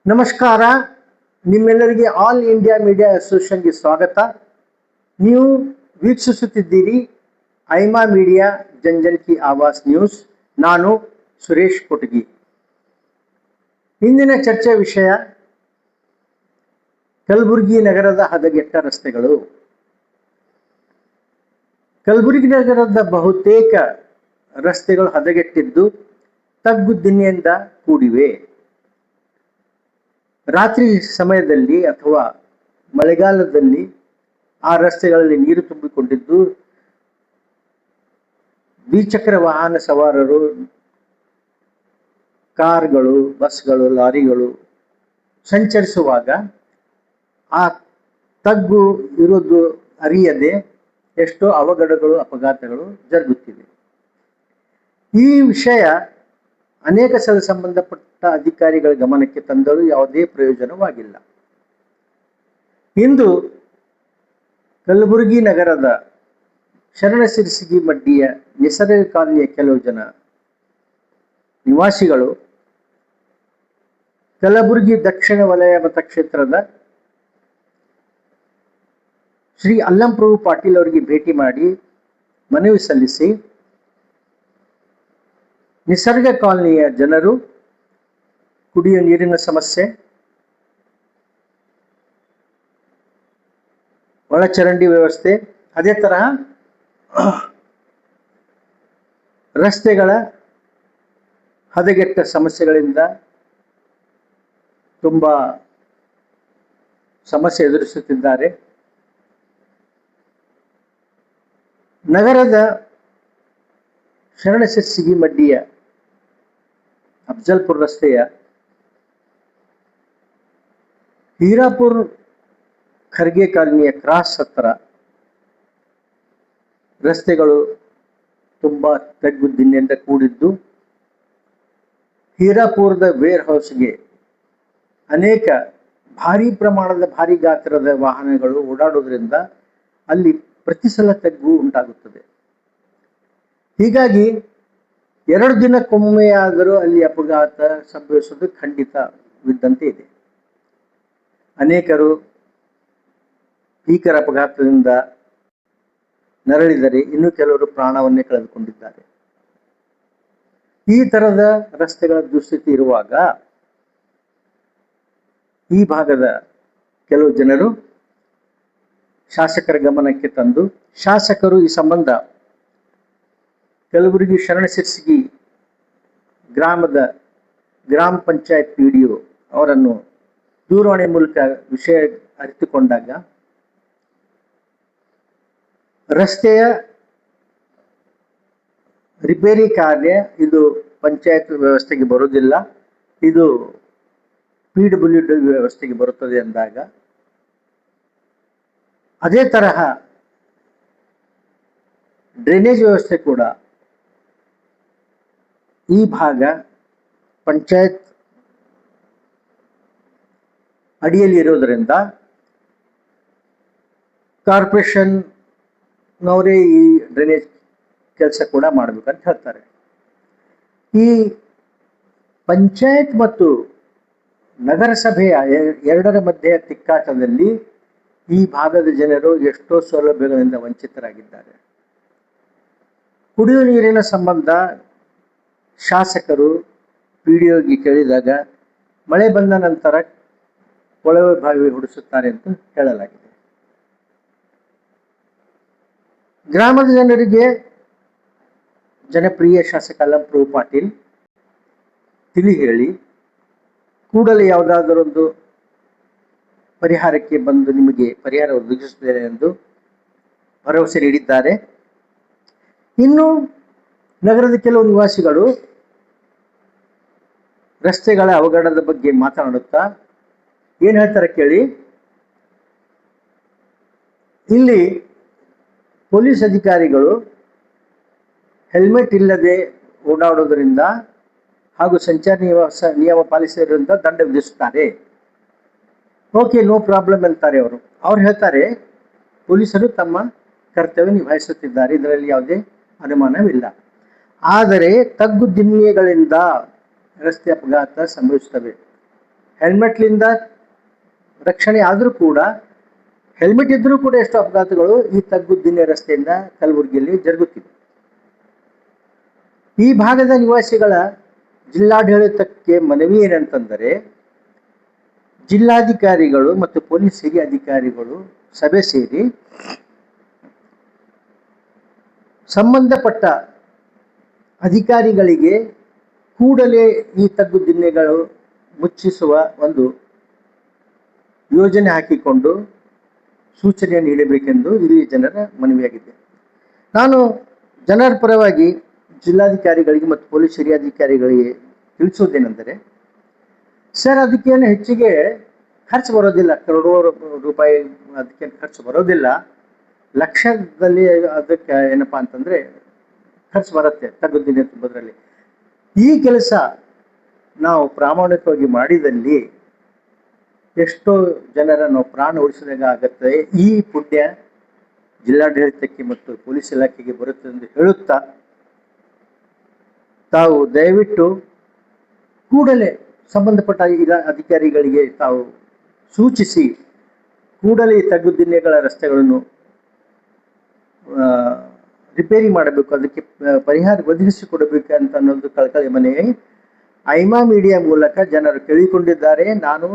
ನಮಸ್ಕಾರ. ನಿಮ್ಮೆಲ್ಲರಿಗೆ all India media ಅಸೋಸಿಯೇಷನ್ಗೆ ಸ್ವಾಗತ. ನೀವು ವೀಕ್ಷಿಸುತ್ತಿದ್ದೀರಿ ಐಮಾ ಮೀಡಿಯಾ ಜನ್ ಕಿ ಆವಾಸ್ ನ್ಯೂಸ್. ನಾನು ಸುರೇಶ್ ಕೊಟಗಿ. ಇಂದಿನ ಚರ್ಚೆ ವಿಷಯ ಕಲಬುರಗಿ ನಗರದ ಹದಗೆಟ್ಟ ರಸ್ತೆಗಳು. ಕಲಬುರಗಿ ನಗರದ ಬಹುತೇಕ ರಸ್ತೆಗಳು ಹದಗೆಟ್ಟಿದ್ದು ತಗ್ಗು ದಿನ್ನೆಯಿಂದ ಕೂಡಿವೆ. ರಾತ್ರಿ ಸಮಯದಲ್ಲಿ ಅಥವಾ ಮಳೆಗಾಲದಲ್ಲಿ ಆ ರಸ್ತೆಗಳಲ್ಲಿ ನೀರು ತುಂಬಿಕೊಂಡಿದ್ದು ದ್ವಿಚಕ್ರ ವಾಹನ ಸವಾರರು, ಕಾರ್ಗಳು, ಬಸ್ಗಳು, ಲಾರಿಗಳು ಸಂಚರಿಸುವಾಗ ಆ ತಗ್ಗು ಇರೋದು ಅರಿಯದೆ ಎಷ್ಟೋ ಅವಘಡಗಳು, ಅಪಘಾತಗಳು ಜರುಗುತ್ತಿವೆ. ಈ ವಿಷಯ ಅನೇಕ ಸಲ ಸಂಬಂಧಪಟ್ಟ ಅಧಿಕಾರಿಗಳ ಗಮನಕ್ಕೆ ತಂದರೂ ಯಾವುದೇ ಪ್ರಯೋಜನವಾಗಿಲ್ಲ. ಇಂದು ಕಲಬುರಗಿ ನಗರದ ಶರಣಸಿರಸಗಿ ಮಡ್ಡಿಯ ನಿಸರ್ಗ ಕಾಲನಿಯ ಕೆಲವು ಜನ ನಿವಾಸಿಗಳು ಕಲಬುರಗಿ ದಕ್ಷಿಣ ವಲಯ ಮತಕ್ಷೇತ್ರದ ಶ್ರೀ ಅಲ್ಲಂಪ್ರಭು ಪಾಟೀಲ್ ಅವರಿಗೆ ಭೇಟಿ ಮಾಡಿ ಮನವಿ ಸಲ್ಲಿಸಿ ನಿಸರ್ಗ ಕಾಲನಿಯ ಜನರು ಕುಡಿಯುವ ನೀರಿನ ಸಮಸ್ಯೆ, ಒಳಚರಂಡಿ ವ್ಯವಸ್ಥೆ, ಅದೇ ತರಹ ರಸ್ತೆಗಳ ಹದಗೆಟ್ಟ ಸಮಸ್ಯೆಗಳಿಂದ ತುಂಬಾ ಸಮಸ್ಯೆ ಎದುರಿಸುತ್ತಿದ್ದಾರೆ. ನಗರದ ಶರಣಸಿರಸಗಿ ಮಡ್ಡಿಯ ಅಫಜಲ್ಪುರ ರಸ್ತೆಯ ಹೀರಾಪುರ್ ಖರ್ಗೆ ಕಾಲನಿಯ ಕ್ರಾಸ್ ಹತ್ರ ರಸ್ತೆಗಳು ತುಂಬಾ ತಗ್ಗು ದಿನ್ನೆಯಿಂದ ಕೂಡಿದ್ದು ಹೀರಾಪುರದ ವೇರ್ ಹೌಸ್ಗೆ ಅನೇಕ ಭಾರಿ ಪ್ರಮಾಣದ ಭಾರಿ ಗಾತ್ರದ ವಾಹನಗಳು ಓಡಾಡೋದ್ರಿಂದ ಅಲ್ಲಿ ಪ್ರತಿ ಸಲ ತಗ್ಗು ಉಂಟಾಗುತ್ತದೆ. ಹೀಗಾಗಿ 2 ದಿನಕ್ಕೊಮ್ಮೆಯಾದರೂ ಅಲ್ಲಿ ಅಪಘಾತ ಸಂಭವಿಸುವುದು ಖಂಡಿತವಿದ್ದಂತೆ ಇದೆ. ಅನೇಕರು ಭೀಕರ ಅಪಘಾತದಿಂದ ನರಳಿದರೆ ಇನ್ನು ಕೆಲವರು ಪ್ರಾಣವನ್ನೇ ಕಳೆದುಕೊಂಡಿದ್ದಾರೆ. ಈ ತರದ ರಸ್ತೆಗಳ ದುಸ್ಥಿತಿ ಇರುವಾಗ ಈ ಭಾಗದ ಕೆಲವು ಜನರು ಶಾಸಕರ ಗಮನಕ್ಕೆ ತಂದು ಶಾಸಕರು ಈ ಸಂಬಂಧ ಕಲಬುರಗಿ ಶರಣಸಿರಸಗಿ ಗ್ರಾಮದ ಗ್ರಾಮ ಪಂಚಾಯತ್ PDO ಅವರನ್ನು ದೂರವಾಣಿ ಮೂಲಕ ವಿಷಯ ಅರಿತುಕೊಂಡಾಗ ರಸ್ತೆಯ ರಿಪೇರಿ ಕಾರ್ಯ ಇದು ಪಂಚಾಯತ್ ವ್ಯವಸ್ಥೆಗೆ ಬರುವುದಿಲ್ಲ, ಇದು PWD ವ್ಯವಸ್ಥೆಗೆ ಬರುತ್ತದೆ ಎಂದಾಗ, ಅದೇ ತರಹ ಡ್ರೈನೇಜ್ ವ್ಯವಸ್ಥೆ ಕೂಡ ಈ ಭಾಗ ಪಂಚಾಯತ್ ಅಡಿಯಲ್ಲಿ ಇರೋದರಿಂದ ಕಾರ್ಪೊರೇಷನ್ನವರೇ ಈ ಡ್ರೈನೇಜ್ ಕೆಲಸ ಕೂಡ ಮಾಡಬೇಕಂತ ಹೇಳ್ತಾರೆ. ಈ ಪಂಚಾಯತ್ ಮತ್ತು ನಗರಸಭೆಯ ಎರಡರ ಮಧ್ಯೆ ತಿಕ್ಕಾಟದಲ್ಲಿ ಈ ಭಾಗದ ಜನರು ಎಷ್ಟೋ ಸೌಲಭ್ಯಗಳಿಂದ ವಂಚಿತರಾಗಿದ್ದಾರೆ. ಕುಡಿಯುವ ನೀರಿನ ಸಂಬಂಧ ಶಾಸಕರು PDOಗೆ ಕೇಳಿದಾಗ ಮಳೆ ಬಂದ ನಂತರ ಕೊಳವೆ ಬಾವಿ ಹೊಡಿಸುತ್ತಾರೆ ಅಂತ ಹೇಳಲಾಗಿದೆ. ಗ್ರಾಮದ ಜನರಿಗೆ ಜನಪ್ರಿಯ ಶಾಸಕ ಅಲ್ಲಂಪ್ರಭು ಪಾಟೀಲ್ ತಿಳಿ ಹೇಳಿ ಕೂಡಲೇ ಯಾವುದಾದರೊಂದು ಪರಿಹಾರಕ್ಕೆ ಬಂದು ನಿಮಗೆ ಪರಿಹಾರ ಒದಗಿಸುತ್ತೇನೆ ಎಂದು ಭರವಸೆ ನೀಡಿದ್ದಾರೆ. ಇನ್ನು ನಗರದ ಕೆಲವು ನಿವಾಸಿಗಳು ರಸ್ತೆಗಳ ಅವಘಡದ ಬಗ್ಗೆ ಮಾತನಾಡುತ್ತಾ ಏನ್ ಹೇಳ್ತಾರೆ ಕೇಳಿ. ಇಲ್ಲಿ ಪೊಲೀಸ್ ಅಧಿಕಾರಿಗಳು ಹೆಲ್ಮೆಟ್ ಇಲ್ಲದೆ ಓಡಾಡೋದ್ರಿಂದ ಹಾಗೂ ಸಂಚಾರ ನಿಯಮ ಪಾಲಿಸೋದ್ರಿಂದ ದಂಡ ವಿಧಿಸುತ್ತಾರೆ. ಓಕೆ, ನೋ ಪ್ರಾಬ್ಲಮ್ ಅಂತಾರೆ ಅವರು. ಅವ್ರು ಹೇಳ್ತಾರೆ ಪೊಲೀಸರು ತಮ್ಮ ಕರ್ತವ್ಯ ನಿಭಾಯಿಸುತ್ತಿದ್ದಾರೆ, ಇದರಲ್ಲಿ ಯಾವುದೇ ಅನುಮಾನವಿಲ್ಲ. ಆದರೆ ತಗ್ಗು ದಿನ್ನೆಗಳಿಂದ ರಸ್ತೆ ಅಪಘಾತ ಸಂಭವಿಸುತ್ತವೆ. ಹೆಲ್ಮೆಟ್ಲಿಂದ ರಕ್ಷಣೆ ಆದರೂ ಕೂಡ, ಹೆಲ್ಮೆಟ್ ಇದ್ರೂ ಕೂಡ ಎಷ್ಟು ಅಪಘಾತಗಳು ಈ ತಗ್ಗುದಿನ್ನೆ ರಸ್ತೆಯಿಂದ ಕಲಬುರಗಿಯಲ್ಲಿ ಜರುಗುತ್ತಿವೆ. ಈ ಭಾಗದ ನಿವಾಸಿಗಳ ಜಿಲ್ಲಾಡಳಿತಕ್ಕೆ ಮನವಿ ಏನಂತಂದರೆ, ಜಿಲ್ಲಾಧಿಕಾರಿಗಳು ಮತ್ತು ಪೊಲೀಸ್ ಹಿರಿಯ ಅಧಿಕಾರಿಗಳು ಸಭೆ ಸೇರಿ ಸಂಬಂಧಪಟ್ಟ ಅಧಿಕಾರಿಗಳಿಗೆ ಕೂಡಲೇ ಈ ತಗ್ಗುದಿನ್ನೆಗಳು ಮುಚ್ಚಿಸುವ ಒಂದು ಯೋಜನೆ ಹಾಕಿಕೊಂಡು ಸೂಚನೆ ನೀಡಬೇಕೆಂದು ಇಲ್ಲಿ ಜನರ ಮನವಿಯಾಗಿದೆ. ನಾನು ಜನರ ಪರವಾಗಿ ಜಿಲ್ಲಾಧಿಕಾರಿಗಳಿಗೆ ಮತ್ತು ಪೊಲೀಸ್ ಹಿರಿಯ ಅಧಿಕಾರಿಗಳಿಗೆ ತಿಳಿಸೋದೇನೆಂದರೆ, ಸರ್, ಅದಕ್ಕೇನು ಹೆಚ್ಚಿಗೆ ಖರ್ಚು ಬರೋದಿಲ್ಲ, ಕರೋಡೋ ರೂಪಾಯಿ ಅದಕ್ಕೆ ಖರ್ಚು ಬರೋದಿಲ್ಲ, ಲಕ್ಷದಲ್ಲಿ ಅದಕ್ಕೆ ಏನಪ್ಪಾ ಅಂತಂದ್ರೆ ಖರ್ಚು ಬರುತ್ತೆ ತಗ್ಗುದಿನ್ನೆ ತುಂಬದ್ರಲ್ಲಿ. ಈ ಕೆಲಸ ನಾವು ಪ್ರಾಮಾಣಿಕವಾಗಿ ಮಾಡಿದಲ್ಲಿ ಎಷ್ಟೋ ಜನರ ನಾವು ಪ್ರಾಣ ಉಳಿಸಿದಾಗ ಆಗತ್ತೆ. ಈ ಪುಣ್ಯ ಜಿಲ್ಲಾಡಳಿತಕ್ಕೆ ಮತ್ತು ಪೊಲೀಸ್ ಇಲಾಖೆಗೆ ಬರುತ್ತೆ ಎಂದು ಹೇಳುತ್ತಾ, ತಾವು ದಯವಿಟ್ಟು ಕೂಡಲೇ ಸಂಬಂಧಪಟ್ಟ ಅಧಿಕಾರಿಗಳಿಗೆ ತಾವು ಸೂಚಿಸಿ ಕೂಡಲೇ ಈ ತಗ್ಗುದಿನ್ನೆಗಳ ರಸ್ತೆಗಳನ್ನು ರಿಪೇರಿ ಮಾಡಬೇಕು, ಅದಕ್ಕೆ ಪರಿಹಾರ ಒದಗಿಸಿಕೊಡಬೇಕು ಅಂತ ಅನ್ನೋದು ಕಳಕಳಿ ಮನೆಯ ಐಮಾ ಮೀಡಿಯಾ ಮೂಲಕ ಜನರು ಕೇಳಿಕೊಂಡಿದ್ದಾರೆ. ನಾನು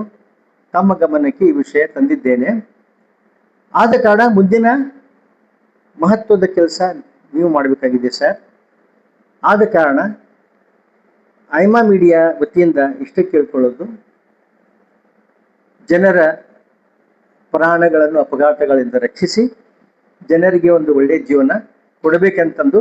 ತಮ್ಮ ಗಮನಕ್ಕೆ ಈ ವಿಷಯ ತಂದಿದ್ದೇನೆ. ಆದ ಕಾರಣ ಮುಂದಿನ ಮಹತ್ವದ ಕೆಲಸ ನೀವು ಮಾಡಬೇಕಾಗಿದೆ ಸರ್. ಆದ ಕಾರಣ ಐಮಾ ಮೀಡಿಯಾ ವತಿಯಿಂದ ಇಷ್ಟೇ ಕೇಳ್ಕೊಳ್ಳೋದು, ಜನರ ಪ್ರಾಣಗಳನ್ನು ಅಪಘಾತಗಳಿಂದ ರಕ್ಷಿಸಿ ಜನರಿಗೆ ಒಂದು ಒಳ್ಳೆಯ ಜೀವನ ಕೊಡಬೇಕಂತಂದು